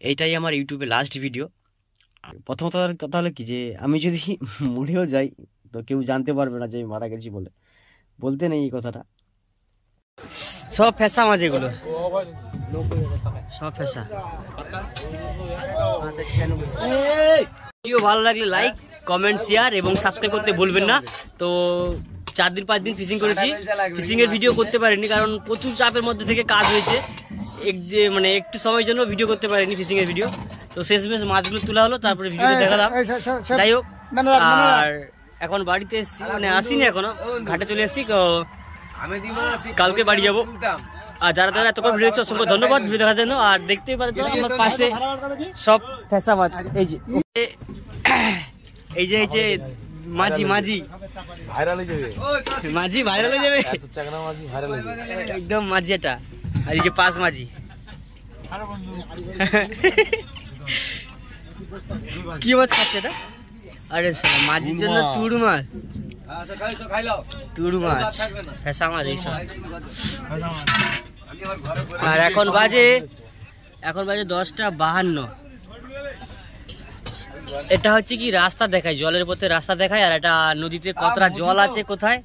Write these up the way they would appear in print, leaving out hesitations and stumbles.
এইটাই আমার ইউটিউবে লাস্ট ভিডিও। প্রথমত কথা হলো কি যে আমি যদি মরেও যাই তো কেউ জানতে পারবে না যে আমি মারা গেছি বলে, বলতে নেই এই কথাটা। সব ফেসা মাছ এগুলো, সব ফেসা। ভিডিও ভালো লাগলে লাইক, কমেন্ট, শেয়ার এবং সাবস্ক্রাইব করতে ভুলবেন না। তো 4 দিন 5 দিন ফিশিং করেছি, ফিশিং এর ভিডিও করতে পারিনি কারণ প্রচুর চাপের মধ্যে থেকে কাজ হয়েছে। মানে একটু সময়ের জন্য ভিডিও করতে পারিনি ফিশিং এর ভিডিও। তো শেষমেশ মাছগুলো তোলা হলো, তারপরে ভিডিও দেখালাম। যাই হোক, আর এখন বাড়িতে এসছি, মানে আসিনি এখনো, ঘাটে চলে এসছি। কালকে বাড়ি যাবো। আর যারা যারা এতক্ষণ ভিডিও দেখছে অসংখ্য ধন্যবাদ ভিডিও দেখার জন্য। আর দেখতেই পাচ্ছেন আমার পাশে সব ফেসা মাছ। এই যে এই যে এই যে মাঝি মাঝি ভাইরাল হয়ে যাবে, মাঝি ভাইরাল হয়ে যাবে, এত চাকনা মাঝি ভাইরাল হয়ে যাবে একদম মাঝি এটা। আর এই যে পাঁচ মাঝি, কি মাছ খাচ্ছে এটা? আরে সালা মাঝির জন্য তুড় মাছ, তুড় মাছ, ফেসা মাছ এইসব। আর এখন বাজে 10:52। এটা হচ্ছে কি রাস্তা দেখায়, জলের পথে রাস্তা দেখায়। আর এটা নদীতে কতটা জল আছে কোথায়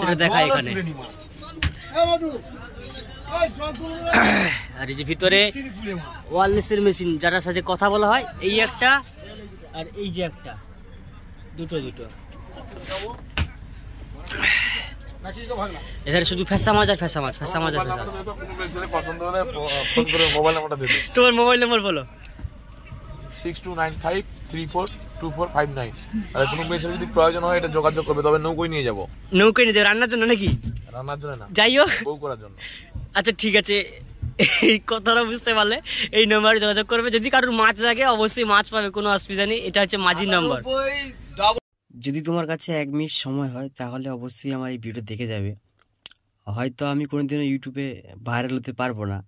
সেটা দেখায় এখানে। আর এই যে ভিতরে ওয়ারলেসের মেশিন, যার সাথে কথা বলা হয়, এই একটা আর এই যে একটা, দুটো এখানে শুধু ফেসা মাছ আর ফেসা মাছ, ফেসা মাছ আর ফেসা মাছ। তোমার মোবাইল নম্বর বলো। 6295342459। আর কোনো মেয়ে যদি প্রয়োজন হয় এটা যোগাযোগ করবে, তবে নৌকোয় নিয়ে যাবো। নৌকোয় নিয়ে যাবো রান্নার জন্য নাকি? রান্নার জন্য না, যাই হোক বউ করার জন্য। আচ্ছা ঠিক আছে, এই কথাটা বুঝতে পারলে এই নম্বরে যোগাযোগ করবে। যদি কারোর মাছ লাগে অবশ্যই মাছ পাবে, কোনো অসুবিধা নেই। এটা হচ্ছে মাঝির নাম্বার। যদি তোমার কাছে 1 মিনিট সময় হয় তাহলে অবশ্যই আমার এই ভিডিও দেখে যাবে। হয়তো আমি কোনোদিনও ইউটিউবে ভাইরাল হতে পারবো না,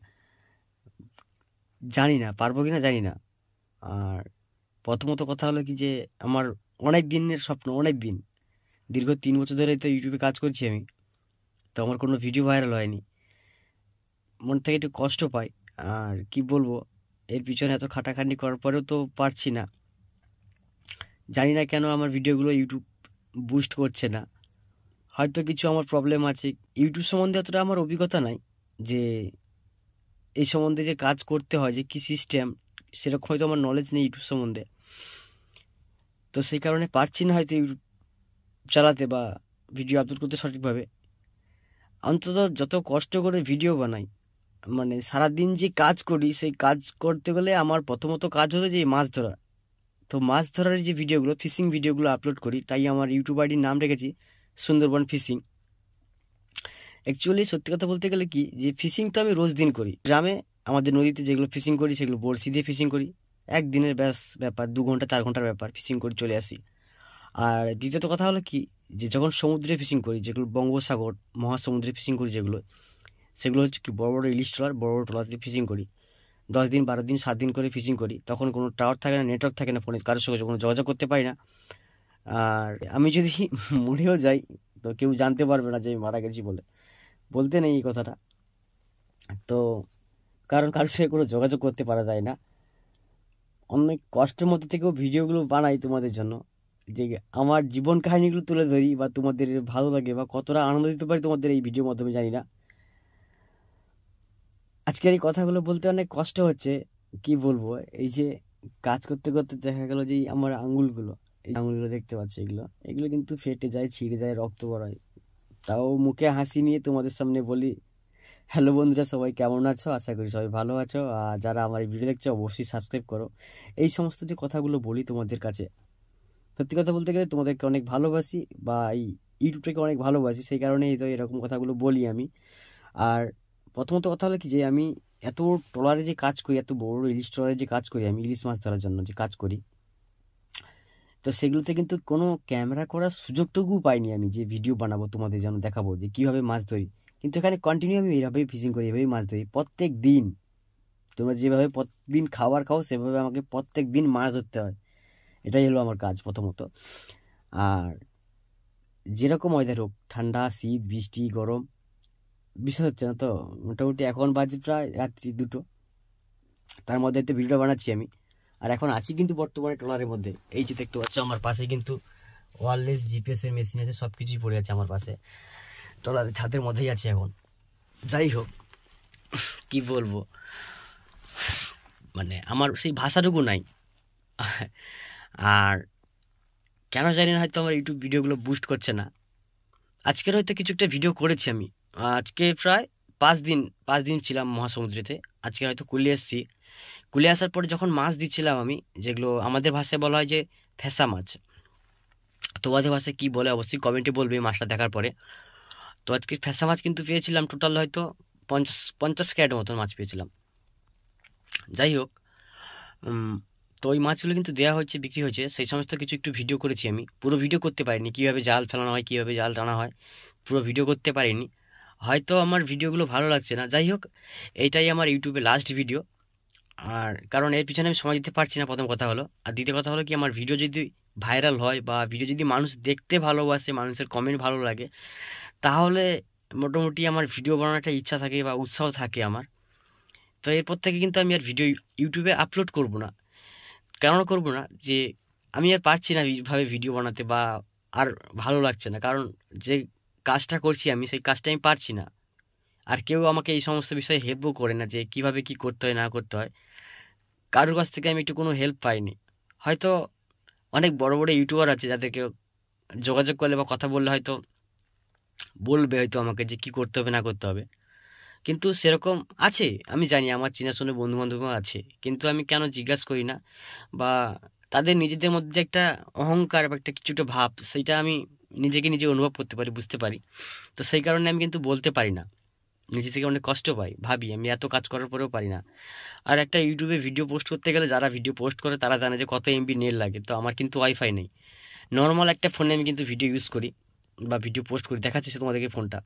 জানি না পারবো কিনা জানি না। আর প্রথমত কথা হলো কি যে আমার অনেক দিনের স্বপ্ন, অনেক দিন, দীর্ঘ 3 বছর ধরে তো ইউটিউবে কাজ করছি আমি, তো আমার কোনো ভিডিও ভাইরাল হয়নি। মন থেকে একটু কষ্ট পাই। আর কি বলবো, এর পিছনে এত খাটাখাটনি করার পরেও তো পারছি না। জানি না কেন আমার ভিডিওগুলো ইউটিউব বুস্ট করছে না। হয়তো কিছু আমার প্রবলেম আছে। ইউটিউব সম্বন্ধে অতটা আমার অভিজ্ঞতা নাই যে এই সম্বন্ধে যে কাজ করতে হয়, যে কী সিস্টেম, সেরকম হয়তো আমার নলেজ নেই ইউটিউব সম্বন্ধে। তো সেই কারণে পারছি না হয়তো ইউটিউব চালাতে বা ভিডিও আপলোড করতে সঠিকভাবে। অন্তত যত কষ্ট করে ভিডিও বানাই, মানে সারাদিন যে কাজ করি, সেই কাজ করতে গেলে আমার প্রথমত কাজ হলো যে মাছ ধরা। তো মাছ ধরার যে ভিডিওগুলো, ফিশিং ভিডিওগুলো আপলোড করি, তাই আমার ইউটিউব আইডির নাম রেখেছি সুন্দরবন ফিশিং। অ্যাকচুয়ালি সত্যি কথা বলতে গেলে কি যে ফিশিং তো আমি রোজ দিন করি। গ্রামে আমাদের নদীতে যেগুলো ফিশিং করি সেগুলো বড়শি দিয়ে ফিশিং করি। একদিনের ব্যাপার, 2 ঘন্টা 4 ঘন্টার ব্যাপার, ফিশিং করে চলে আসি। আর দ্বিতীয়ত কথা হলো কি যে যখন সমুদ্রে ফিশিং করি, যেগুলো বঙ্গোপসাগর মহাসমুদ্রে ফিশিং করি, সেগুলো হচ্ছে কি বড় বড় ইলিশ ট্রলার, বড় বড় ট্রলার দিয়ে ফিশিং করি। 10 দিন 12 দিন 7 দিন করে ফিশিং করি। তখন কোনো টাওয়ার থাকে না, নেটওয়ার্ক থাকে না, ফোনে কারোর সঙ্গে কোনো যোগাযোগ করতে পারি না। আর আমি যদি মরেও যাই তো কেউ জানতে পারবে না যে আমি মারা গেছি বলে, বলতে নেই এই কথাটা। তো কারণ কারোর সঙ্গে কোনো যোগাযোগ করতে পারা যায় না। অনেক কষ্টের মধ্যে থেকেও ভিডিওগুলো বানাই তোমাদের জন্য, যে আমার জীবন কাহিনীগুলো তুলে ধরি বা তোমাদের ভালো লাগে বা কতটা আনন্দ দিতে পারি তোমাদের এই ভিডিওর মাধ্যমে জানি না। আজকের এই কথাগুলো বলতে অনেক কষ্ট হচ্ছে, কি বলবো। এই যে কাজ করতে করতে দেখা গেল যে আমার আঙুলগুলো, এই আঙুলগুলো দেখতে পাচ্ছি, এগুলো কিন্তু ফেটে যায়, ছিঁড়ে যায়, রক্ত বেরোয়। তাও মুখে হাসি নিয়ে তোমাদের সামনে বলি, হ্যালো বন্ধুরা, সবাই কেমন আছো? আশা করি সবাই ভালো আছো। আর যারা আমার এই ভিডিও দেখছো অবশ্যই সাবস্ক্রাইব করো। এই সমস্ত যে কথাগুলো বলি তোমাদের কাছে, সত্যি কথা বলতে গেলে তোমাদেরকে অনেক ভালোবাসি বা এই ইউটিউবটাকে অনেক ভালোবাসি, সেই কারণেই তো এরকম কথাগুলো বলি আমি। আর প্রথমত কথা হলো কি যে আমি এত ট্রলারে যে কাজ করি, এত বড় ইলিশ ট্রলারে যে কাজ করি, আমি ইলিশ মাছ ধরার জন্য যে কাজ করি, তো সেগুলোতে কিন্তু কোনো ক্যামেরা করার সুযোগটুকু পাইনি আমি, যে ভিডিও বানাবো তোমাদের জন্য দেখাবো যে কীভাবে মাছ ধরি। কিন্তু এখানে কন্টিনিউ আমি এইভাবেই ফিশিং করি, এভাবেই মাছ ধরি প্রত্যেক দিন। তোমরা যেভাবে প্রতিদিন খাবার খাও সেভাবে আমাকে প্রত্যেক দিন মাছ ধরতে হয়। এটাই হলো আমার কাজ প্রথমত। আর যেরকম ওয়েদার হোক, ঠান্ডা শীত বৃষ্টি গরম, বিশ্বাস হচ্ছে না তো, মোটামুটি এখন বাজে প্রায় রাত্রি 2টো। তার মধ্যে একটা ভিডিও বানাচ্ছি আমি। আর এখন আছি কিন্তু বর্তমানে ট্রলারের মধ্যে। এই যে দেখতে পাচ্ছ আমার পাশে কিন্তু ওয়্যারলেস জিপিএসের মেশিন আছে, সব কিছুই পড়ে আছে আমার পাশে, ট্রলারের ছাদের মধ্যেই আছে এখন। যাই হোক, কি বলবো, মানে আমার সেই ভাষাটুকু নাই। আর কেন জানি না, হয়তো আমার ইউটিউব ভিডিওগুলো বুস্ট করছে না। আজকের হয়তো কিছু একটা ভিডিও করেছি আমি, আজকে প্রায় 5 দিন ছিলাম মহাসমুদ্রেতে। আজকে হয়তো কুলে এসেছি। কুলে আসার পরে যখন মাছ দিচ্ছিলাম আমি, যেগুলো আমাদের ভাষায় বলা হয় যে ফেসা মাছ, তোমাদের ভাষায় কি বলে অবশ্যই কমেন্টে বলবে মাছটা দেখার পরে। তো আজকে ফেসা মাছ কিন্তু পেয়েছিলাম টোটাল হয়তো 50 ক্যারেটের মতন মাছ পেয়েছিলাম। যাই হোক, তো ওই মাছগুলো কিন্তু দেওয়া হচ্ছে, বিক্রি হচ্ছে, সেই সমস্ত কিছু একটু ভিডিও করেছি আমি। পুরো ভিডিও করতে পারিনি, কীভাবে জাল ফেলানো হয়, কীভাবে জাল টানা হয়, পুরো ভিডিও করতে পারিনি। হয়তো আমার ভিডিওগুলো ভালো লাগছে না। যাই হোক, এইটাই আমার ইউটিউবে লাস্ট ভিডিও। আর কারণ এর পিছনে আমি সময় দিতে পারছি না, প্রথম কথা হলো। আর দ্বিতীয় কথা হলো কি, আমার ভিডিও যদি ভাইরাল হয় বা ভিডিও যদি মানুষ দেখতে ভালোবাসে, মানুষের কমেন্ট ভালো লাগে, তাহলে মোটামুটি আমার ভিডিও বানানোর একটা ইচ্ছা থাকে বা উৎসাহ থাকে আমার। তো এরপর থেকে কিন্তু আমি আর ভিডিও ইউটিউবে আপলোড করব না। কেন করব না, যে আমি আর পারছি না এইভাবে ভিডিও বানাতে, বা আর ভালো লাগছে না। কারণ যে কাজটা করছি আমি, সেই কাজটা আমি পারছি না। আর কেউ আমাকে এই সমস্ত বিষয়ে হেল্পও করে না, যে কিভাবে কি করতে হয় না করতে হয়। কারোর কাছ থেকে আমি একটু কোনো হেল্প পাইনি। হয়তো অনেক বড় বড় ইউটিউবার আছে, যাদেরকে যোগাযোগ করলে বা কথা বললে হয়তো বলবে হয়তো আমাকে যে কি করতে হবে না করতে হবে। কিন্তু সেরকম আছে, আমি জানি আমার চেনাশোনা বন্ধু বান্ধবও আছে, কিন্তু আমি কেন জিজ্ঞাসা করি না, বা তাদের নিজেদের মধ্যে একটা অহংকার বা একটা কিছু একটা ভাব, সেইটা আমি নিজেকে নিজে অনুভব করতে পারি, বুঝতে পারি। তো সেই কারণে আমি কিন্তু বলতে পারি না, নিজে থেকে অনেক কষ্ট পাই, ভাবি আমি এত কাজ করার পরেও পারি না। আর একটা ইউটিউবে ভিডিও পোস্ট করতে গেলে যারা ভিডিও পোস্ট করে তারা জানে যে কত এমবি নেট লাগে। তো আমার কিন্তু ওয়াইফাই নেই, নর্মাল একটা ফোনে আমি কিন্তু ভিডিও ইউজ করি বা ভিডিও পোস্ট করি। দেখাচ্ছি সে তোমাদেরকে ফোনটা।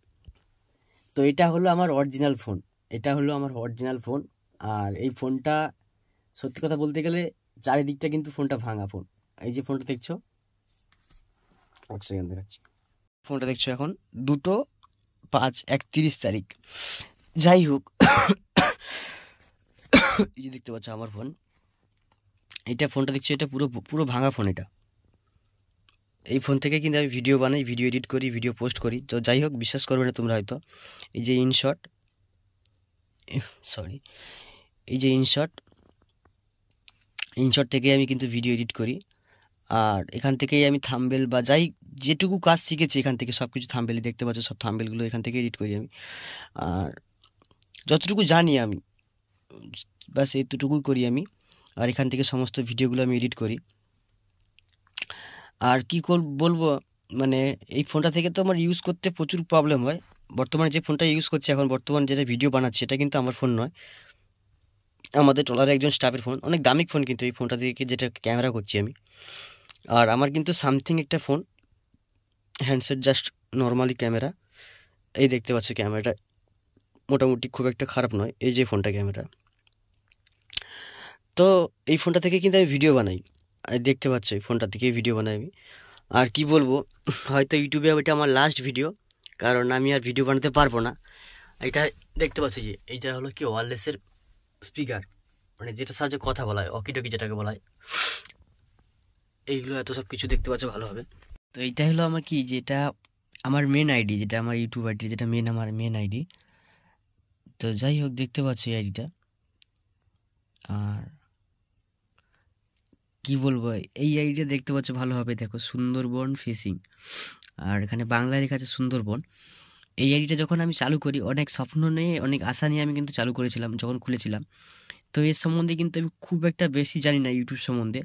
তো এটা হলো আমার অরিজিনাল ফোন, এটা হলো আমার অরিজিনাল ফোন। আর এই ফোনটা সত্যি কথা বলতে গেলে চারিদিকটা কিন্তু ফোনটা ভাঙা ফোন। এই যে ফোনটা দেখছো, এক সেকেন্ড দেখাচ্ছি। ফোনটা দেখছো এখন 2/5/31 যাই হোক, এই যে দেখতে পাচ্ছ আমার ফোন, এটা ফোনটা দেখছো, এটা পুরো পুরো ভাঙা ফোন। এটা এই ফোন থেকে কিন্তু আমি ভিডিও বানাই, ভিডিও এডিট করি, ভিডিও পোস্ট করি। তো যাই হোক, বিশ্বাস করবে না তোমরা হয়তো, এই যে ইনশট, সরি, এই যে ইনশট থেকে আমি কিন্তু ভিডিও এডিট করি। আর এখান থেকেই আমি থাম্বনেল বা যাই যেটুকু কাজ শিখেছি এখান থেকে সব কিছু, থাম্বনেল দেখতে পাচ্ছ, সব থাম্বনেলগুলো এখান থেকে এডিট করি আমি। আর যতটুকু জানি আমি ব্যাস এতটুকুই করি আমি। আর এখান থেকে সমস্ত ভিডিওগুলো আমি এডিট করি। আর কি বলবো, মানে এই ফোনটা থেকে তো আমার ইউজ করতে প্রচুর প্রবলেম হয়। বর্তমানে যে ফোনটা ইউজ করছি এখন, বর্তমানে যেটা ভিডিও বানাচ্ছি, এটা কিন্তু আমার ফোন নয়, আমাদের ট্রলারে একজন স্টাফের ফোন। অনেক দামি ফোন কিন্তু এই ফোনটা থেকে যেটা ক্যামেরা করছি আমি। আর আমার কিন্তু সামথিং একটা phone, handset just normally camera. এই দেখতে পাচ্ছ ক্যামেরাটা মোটামুটি খুব একটা খারাপ নয়, এই যে ফোনটা ক্যামেরা। তো এই ফোনটা থেকে কিন্তু আমি ভিডিও বানাই, দেখতে পাচ্ছ এই ফোনটা থেকেই ভিডিও বানাই আমি। আর কি বলবো, হয়তো ইউটিউবে ওইটা আমার লাস্ট ভিডিও, কারণ আমি আর ভিডিও বানাতে পারবো না। এটা দেখতে পাচ্ছি যে এইটা হলো কি ওয়্যারলেসের স্পিকার, মানে যেটা সাহায্যে কথা বলা হয়, অকিটকি যেটাকে বলা হয়। এইগুলো এত সব কিছু দেখতে পাচ্ছ ভালোভাবে। তো এইটা হলো আমার কি, যেটা আমার মেন আইডি, যেটা আমার ইউটিউব আইডি, যেটা আমার মেন আইডি। তো যাই হোক, দেখতে পাচ্ছ এই আইডিটা। আর কি বলবো, এই আইডিটা দেখতে পাচ্ছ ভালোভাবে, দেখো সুন্দরবন ফিশিং, আর এখানে বাংলায় লেখা আছে সুন্দরবন। এই আইডিটা যখন আমি চালু করি, অনেক স্বপ্ন নিয়ে, অনেক আশা নিয়ে আমি কিন্তু চালু করেছিলাম যখন খুলেছিলাম। তো এর সম্বন্ধে কিন্তু আমি খুব একটা বেশি জানি না ইউটিউব সম্বন্ধে।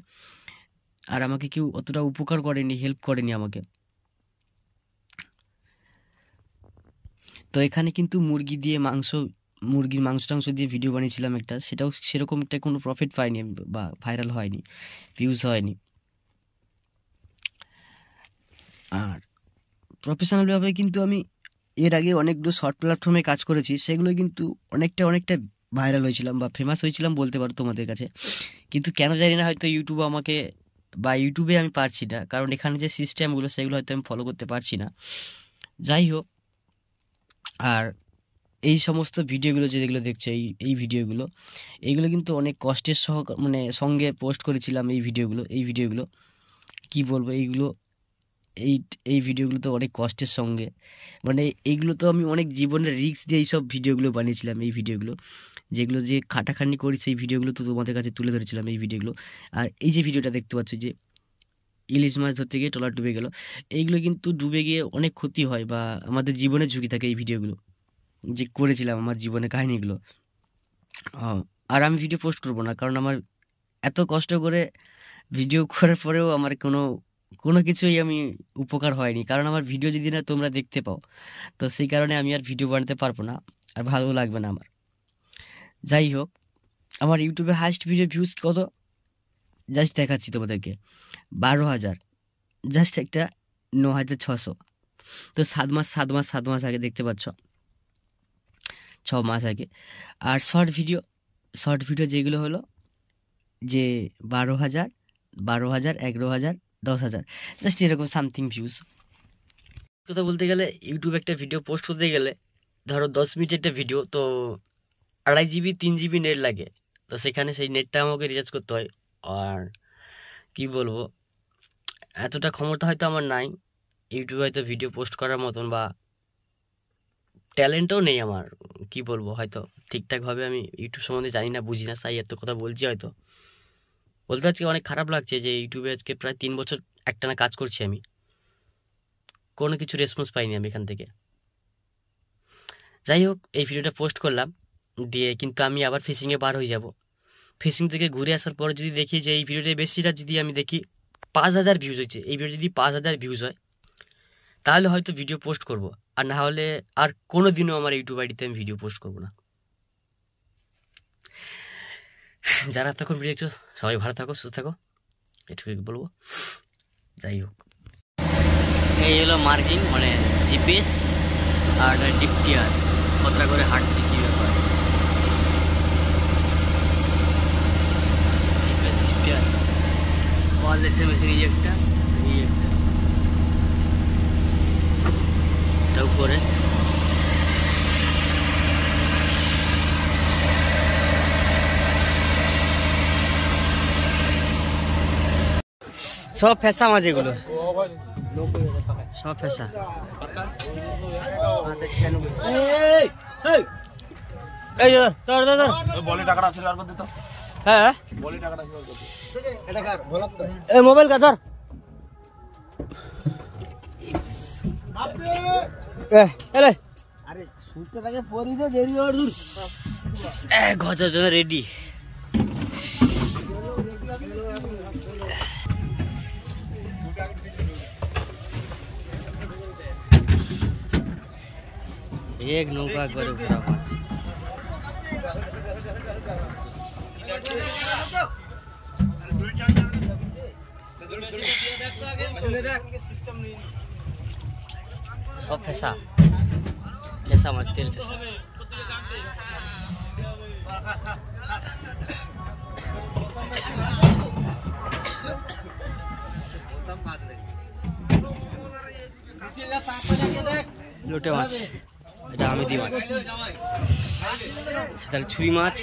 আর আমাকে কেউ অতটা উপকার করেনি, হেল্প করেনি আমাকে। তো এখানে কিন্তু মুরগির মাংস টাংস দিয়ে ভিডিও বানিয়েছিলাম একটা, সেটাও সেরকম একটা কোনো প্রফিট পাইনি বা ভাইরাল হয়নি, ভিউজ হয়নি। আর প্রফেশনালভাবে কিন্তু আমি এর আগে অনেকগুলো শর্ট প্ল্যাটফর্মে কাজ করেছি, সেগুলো কিন্তু অনেকটা ভাইরাল হয়েছিলাম বা ফেমাস হয়েছিলাম বলতে পারো তোমাদের কাছে। কিন্তু কেন জানি না, হয়তো ইউটিউব আমাকে, বা ইউটিউবে আমি পারছি না, কারণ এখানে যে সিস্টেমগুলো সেগুলো হয়তো আমি ফলো করতে পারছি না। যাই হোক, আর এই সমস্ত ভিডিওগুলো যেগুলো দেখছো, এই ভিডিওগুলো, এইগুলো কিন্তু অনেক কষ্টের সঙ্গে পোস্ট করেছিলাম। এই ভিডিওগুলো কি বলবো, এই ভিডিওগুলো তো অনেক কষ্টের সঙ্গে, এইগুলো তো আমি অনেক জীবনের রিস্ক দিয়ে এইসব ভিডিওগুলো বানিয়েছিলাম। এই ভিডিওগুলো যেগুলো যে খাটাখাটনি করি, সেই ভিডিওগুলো তো তোমাদের কাছে তুলে ধরেছিলাম এই ভিডিওগুলো। আর এই যে ভিডিওটা দেখতে পাচ্ছ, যে ইলিশ মাছ ধরতে গিয়ে ট্রলার ডুবে গেল, এইগুলো কিন্তু ডুবে গিয়ে অনেক ক্ষতি হয় বা আমাদের জীবনে ঝুঁকি থাকে। এই ভিডিওগুলো যে করেছিলাম, আমার জীবনের কাহিনিগুলো। আর আমি ভিডিও পোস্ট করব না, কারণ আমার এত কষ্ট করে ভিডিও করার পরেও আমার কোনো কিছুই আমি উপকার হয়নি। কারণ আমার ভিডিও যদি না তোমরা দেখতে পাও, তো সেই কারণে আমি আর ভিডিও বানাতে পারবো না, আর ভালো লাগবে না আমার। যাই হোক, আমার ইউটিউবে হাইস্ট ভিডিও ভিউজ কত জাস্ট দেখাচ্ছি তোমাদেরকে, 12,000, জাস্ট একটা 9,600। তো 7 মাস আগে দেখতে পাচ্ছ, 6 মাস আগে। আর শর্ট ভিডিও যেগুলো হলো যে 12,000, 11,000, 10,000, জাস্ট এরকম সামথিং ভিউজ। কথা বলতে গেলে, ইউটিউবে একটা ভিডিও পোস্ট করতে গেলে ধরো 10 মিনিটের একটা ভিডিও, তো 2.5 GB 3 GB নেট লাগে। তো সেখানে সেই নেটটা আমাকে রিচার্জ করতে হয়। আর কি বলবো, এতটা ক্ষমতা হয়তো আমার নাই ইউটিউবে হয়তো ভিডিও পোস্ট করার মতন, বা ট্যালেন্টও নেই আমার। কি বলবো, হয়তো ঠিকঠাকভাবে আমি ইউটিউব সম্বন্ধে জানি না, বুঝি না, তাই এত কথা বলছি। হয়তো বলতে আজকে অনেক খারাপ লাগছে যে ইউটিউবে আজকে প্রায় 3 বছর একটানা কাজ করছি, আমি কোনো কিছু রেসপন্স পাইনি আমি এখান থেকে। যাই হোক, এই ভিডিওটা পোস্ট করলাম দিয়ে, কিন্তু আমি আবার ফিশিংয়ে বার হয়ে যাব। ফিশিং থেকে ঘুরে আসার পরে যদি দেখি যে এই ভিডিওটা বেশিটা যদি আমি দেখি 5,000 ভিউজ হয়েছে, এই ভিডিও যদি 5,000 ভিউজ হয়, তাহলে হয়তো ভিডিও পোস্ট করব। আর না হলে আর কোনো দিনও আমার ইউটিউব আইডিতে আমি ভিডিও পোস্ট করব না। যারা তখন ভিডিও দেখছো, সবাই ভালো থাকো, সুস্থ থাকো, এটুকুই বলবো। যাই হোক, এই হলো মার্কিং, জিপিএস আর ডিপটিয়ার কতটা করে হাঁটছে, কী ব্যাপার। ডিপটিয়ার ওয়ারলেস মেশিন, এই একটা এটাও করে সব ফেসা মাছ, এগুলো সব ফেসা। হ্যাঁ, মোবাইল কা ধর, ঘরের জন্য রেডি। এক নৌকা করে ভরা মাছ। সব ফেসা মাছ, তেল ফেসা। লোটে মাছ, এটা হামিদি মাছ, তাহলে ছুরি মাছ।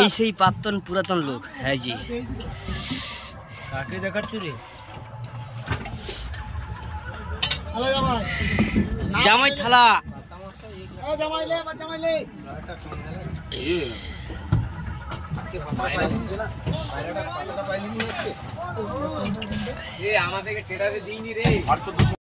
এই সেই পুরাতন লোক। হ্যাঁ জি, কাকে দেখাচ্ছ রে? জামাই থালা, আমাদেরকে টেরারে দিইনি রে।